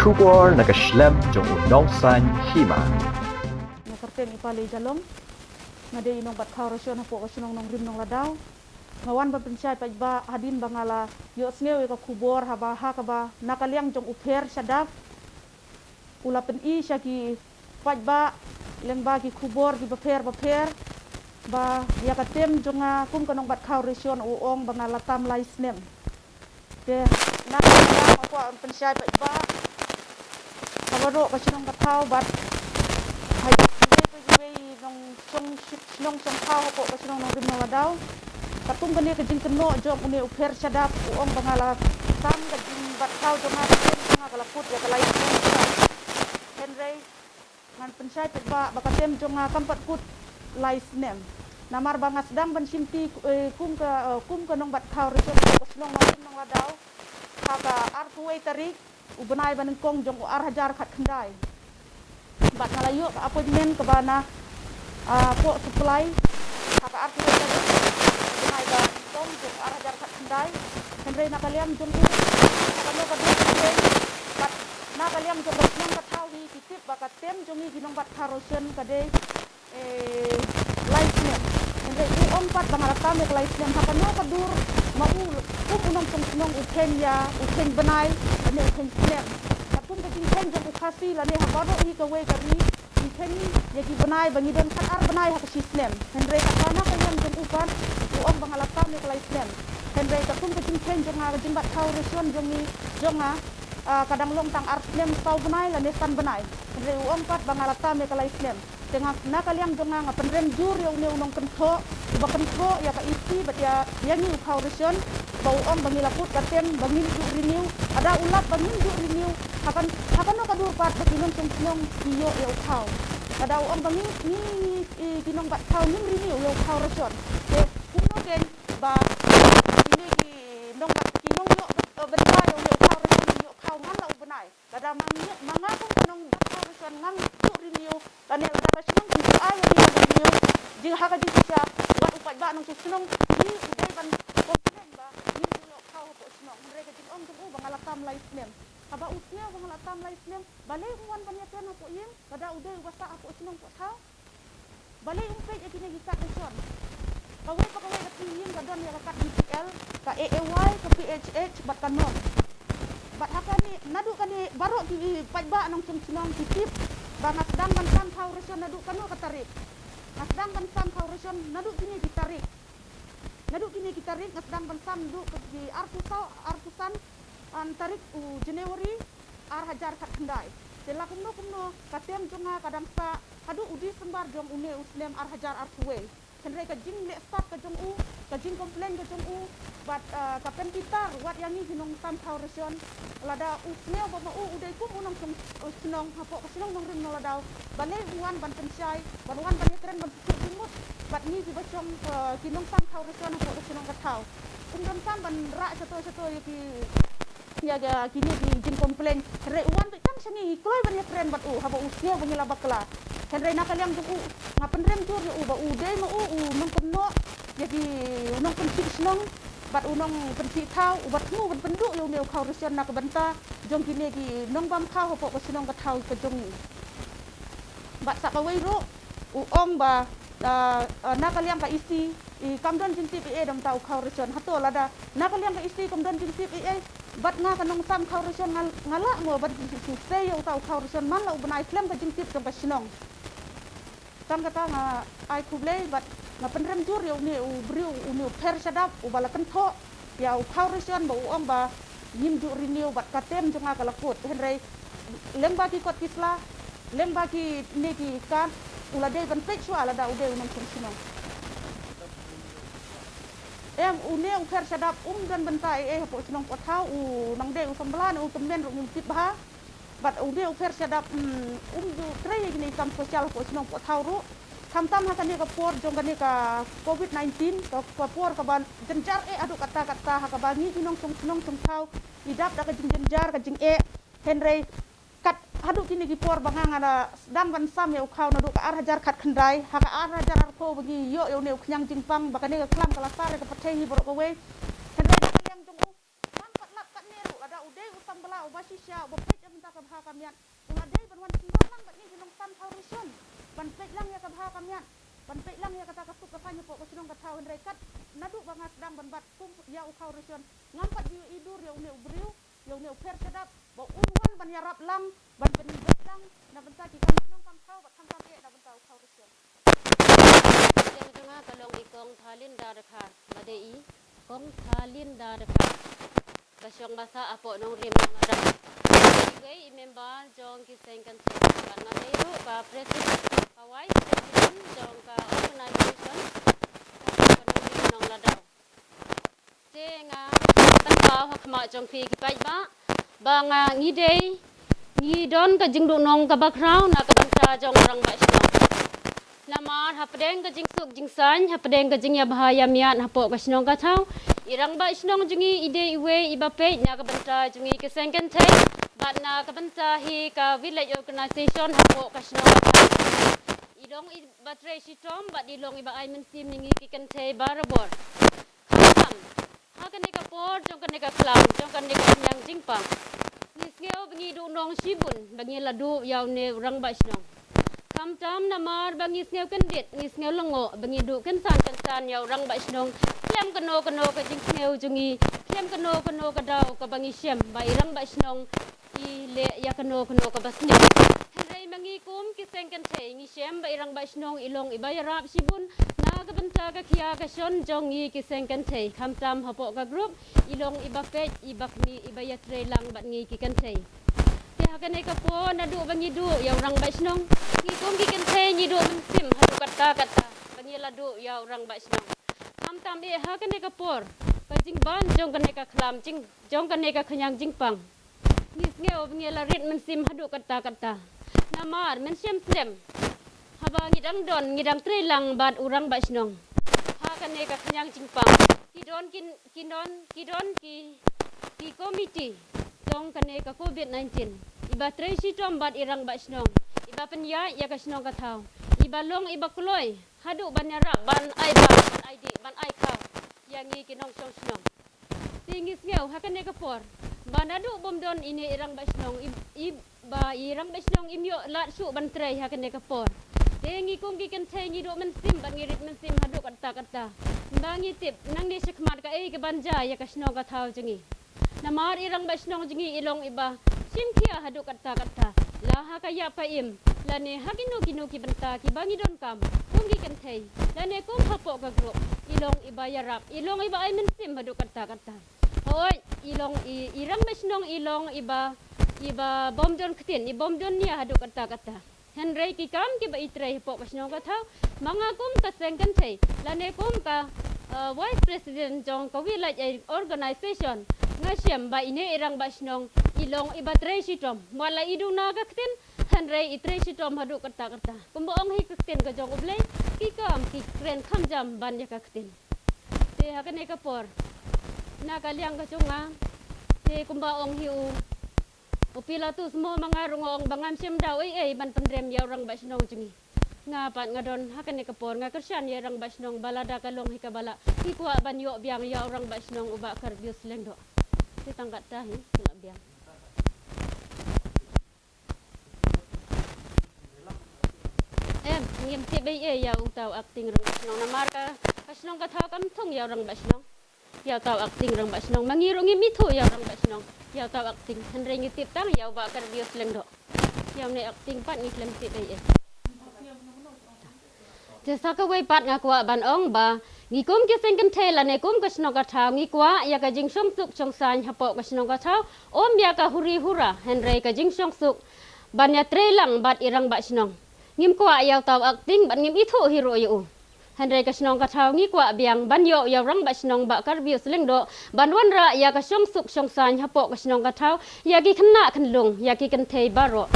kubor nakaslem jong unongsan hima. Nakarteng ipalay jalong ngade inong bat kaurasyon na po kasunong nong rim nong ladaw ngawan ba pensyay pa iba hadin bangala yo snew ka kubor haba hakaba nakaliang jong uper sadap ulapen i siya ki pajba leng bagi kubor di baper ba ya katem jonga kum kanong bat kaurasyon uong bangala tam lai snem de nakaliang ako ang pensyay pa iba kabaro kasunong bathaw bat hay nong song khao ko kasi nong rim nong ladaw katung gani ka jing keno jom uni uper sadap uong bangala tam ka jing bat khao jom nga kalaput ya kalay henry ngan pensay ba bakatem jong nga kampat put lais nem namar bangas dang ban simpi kum ka nong bat khao rito ko nong rim nong ladaw kaga artuwe tarik ubenay baneng kong jong ar hajar khat khandai bat ngalayo ka appointment ka bana po supply kaka arti ko tadi bunay ba kong jong ar hajar khat khandai henry nakaliam jong u kano ka dre bat nakaliam jong nong kathaw hi kitip ba katem jong hi ginong bat karosen kade license henry u ompat bangarata me license hakano ka dur maul unong song ukenya uken banai ane uken snem kapung ka jing jong ukasi lane habaro hi ka we kari Kini jadi benai bangi dan kan ar benai hak Islam. Henry katana kayang jeng upan uang bangalata me kala Islam. Henry kapun kecing jeng jembat kau resuan jengi jonga kadang long tang ar Islam tau benai la nesan benai. Henry uang pat bangalata me kala Islam. Tengah nakaliang jonga ngapenrem jur yang ne unong kentho ba kentho ya ka isi bat ya yangi kau resuan bau uang bangi laput katem bangi jur renew ada ulat bangi jur renew hakan no kadur pat bakinong song iyo ya kau kada uang bangi ni kinong bat kau nim renew yo kau reson de kuno ken ba ini ki nong bat kinong yo bentai yo kau reson yo kau ngan la ubenai kada manga kong kinong bat kau reson ngan yo renew kane kada sinong ki ai yo renew jing haka jing siap wat upat ba nong sinong ni udai ban komplain ba ni yo kau ko sinong mereka jing ong tu bangalak tam life name kaba usnya bangal atam lai snem balai uwan banyakan aku yeng kada udah wasa aku senong ko tau balai umpe ya kini gikat usuan kawai kati yeng kadon ya kat DPL ka AAY ka PHH bat kanon bat hakani nadu kani baro ki pajba nang senong titip bangat dang ban sam tau reson nadu kanu katarik nasdang ban sam tau reson nadu kini ditarik nasdang ban sam du di artusan antarik Januari ar hajar kat khandai tela kumno katem jonga kadang sa hadu udi sembar jong une usnem ar hajar ar tuwe henry ka jing le start ka jong u ka jing komplain ka jong u bat kapen kita wat yang ni hinong tam thau resion lada usneo ba ma udai kum unong senong hapo kasinong nong ring noladau bale uan ban pensyai ban uan ban keren ban sumut bat ni di bacong kinong tam thau resion hapo kasinong ka thau ungdam sam ban ra sato yaki ya kini di jin komplain henry uwan tu kan sangi kloy banyak keren bat haba usnya bangi labakla henry nakaliang tu ngapen rem tur ya ba udai ma nong kenno jadi nong pensi senong bat unong pensi thau bat mu ban penduk yo meu kau resion nak benta jong kini ki nong bam khau hapa kasinong ka thau ka jong bat sakawai ro uong ba nakaliang ka isi kamdon jing TPA dam tau kau resion hato lada nakaliang ka isi kamdon jing TPA bat nga kanong sam kau reson ngala mo bat susay yo tau kau reson man la ubenai klem ka jing tip ka sinong tam kata nga ai kublay bat nga penrem jur yo ni ubriu uni per sadap ubala kentho ya kau reson ba uong ba yim ju renew bat katem jonga kalakut henry lemba ki kot kisla lemba ki ne ki kan ulade ban pechwa ala da ude unong sinong une uper sadap dan bentai hapo sinong ko thau nang de samblan temen ru tip ba bat une uper sadap du trei gini kam sosial ko sinong ko thau ru tam hakani ka por jong kani ka COVID-19 ka por ka ban jenjar adu kata ha ka bangi sinong sinong thau idap da ka jenjar ka jing henry kat hadu kini ki por bangang ada dang ban sam ya ukau nadu ka ar hajar khat khandai ha ka ar hajar ar ko bagi yo ne uknyang jingpang bakane ka klam kala sare ka pathe hi borok we henry kaliang jong man pat lat kat neru ada ude usam bala Sya Ubasisya Bopet Abenta Kabha Kamian Ungadai Banwan Siwan Lang Bat Ni Jinong Tam Tau Rishon Banpet Lang Ya Kabha Kamian Banpet Lang Ya Kata Kasuk Kafanya Po Kasinong Katau Henrekat Nadu Bangat Dang Banbat Kum Ya Ukau Rishon Ngampat Diu Idur Ya Une Ubriu Ya Une Uper Sedap Ba Unwan Ban Yarap Lang Ban Penibet Lang Na Benta Ki Kasinong Tam Tau Bat Tam Tam Ye Na Benta Ukau Rishon yang tengah kalong ikong thalin darakar madei kong thalin darakar kasyong basa apo nong rim ngadam igay member jong kisengkan sekan ngadero ka president ka vice president jong ka organization ka nong ladaw jenga tanpa hakma jong pi kipai ba nga ngidei ngidon ka jingdu nong ka background na ka bangsa jong orang ba Lamar hapdeng ka jing suk jing san hapdeng ka jing ya bahaya miat hapo ka sinong ka thau irang ba sinong jungi ide iwe iba pe nya ka banta jungi ka sengken thai bat na ka banta hi ka village organization hapo ka sinong ka thau idong iba tre sitom bat dilong iba ai mensim ningi ki kan thai barabor kham ha kan ka por jong kan ka klam jong kan ka nyang jingpang ni ngeo bengi du nong sibun bengi ladu yaw ne rang ba sinong Tam namar bangis ngeu kendit ngis ngeu lengo bangi du kensan yau rang ba snong klem keno ka jing ngeu jungi klem keno ka dau ka bangi syem ba irang ba snong I le ya keno ka basnyo henrei mangi kum kiseng kan thei ngi syem ba irang ba snong ilong ibayarap sibun na ka benta ka khia ka son jongi kiseng kan thei tam hapo ka group ilong ibapet ibakni ibayatre lang bat ngi ki kan thei hakan ka po na du bangi du ya orang ba snong ngi kong ki kan the ngi du sim hadu kata bangi la du ya orang ba snong tam e hakan ka por ka jing ban jong kan ka khlam jing jong kan ka khanyang jing pang ngi ngeo bangi la rit men sim hadu kata namar men sim haba ngi dang don ngi dang tre lang bat orang ba snong hakan ka khanyang jing pang ki komiti jong kan ka covid-19 iba tresi tombat irang ba snong iba penya ya ka snong ka thau iba long iba kloy hadu ban yara ban ai id ban ai ka yang ngi kinong snong tingis ngeu hakan ka por ban adu bom don ini irang ba snong iba irang ba snong imyo lat su ban tre hakan ka por tengi kong ki kan thai ngi do men sim ban ngirit men sim hadu kata bangi tip nang ni sikmat ka ke banja ya ka snong ka thau jungi namar irang ba snong jungi ilong iba simkia hadu kata lah kaya paim lane haginu ki benta ki bangi don kam kungi kan thei lane kum hapo ka group ilong ibayarap ilong iba ai mensim hadu kata hoi ilong irang mesnong ilong iba bom don ktin I bom don nia hadu kata henrei ki kam ki ba itre hapo kasnong ka thau manga kum ka sengkan thei lane kum ka vice president jong ka village organization ngasyam ba ine irang ba snong ilong iba tre sitom wala iduna ka ktin henrei itre sitom hadu kata kumboong hi ktin ka jong uble ki kam ki kren kham jam ban ya ka ktin te hakan ka por na kaliang ka chunga te kumboong hi upila tu semua mga rungong bangam syem daw ban pendrem ya orang ba snong jungi ngapat ngadon hakan ka por nga kersyan ya orang ba snong balada kalong hi ka bala ki kuwa ban yo biang ya orang ba snong uba karbius lengdo tangkat tahi nak biang ngim ti bay ya utaw acting rang basnong namar ka kasnong ka thau kam thong ya rang basnong ya taw acting rang basnong mangiro ngi mitho ya rang basnong ya taw acting henre ngi tip tang ya ba kar bios lengdo ya ne acting pat ngi klem ti bay Jasa ka way pat nga kwa ban ong ba ngi kum ki sengken thela ne kum kasnong ka thau ngi kwa ya ka jing song suk chong san hapo kasnong ka thau om ya ka huri hura henre ka jing song suk ban ya tre lang bat irang ba snong ngim kwa ya taw acting ban ngim ithu hero yu henre ka snong ka thau ngi kwa biang ban yo ya rang ba snong ba kar bius lengdo ban wan ra ya ka song suk chong san hapo kasnong ka thau ya ki khna khanlung ya ki kan thei baro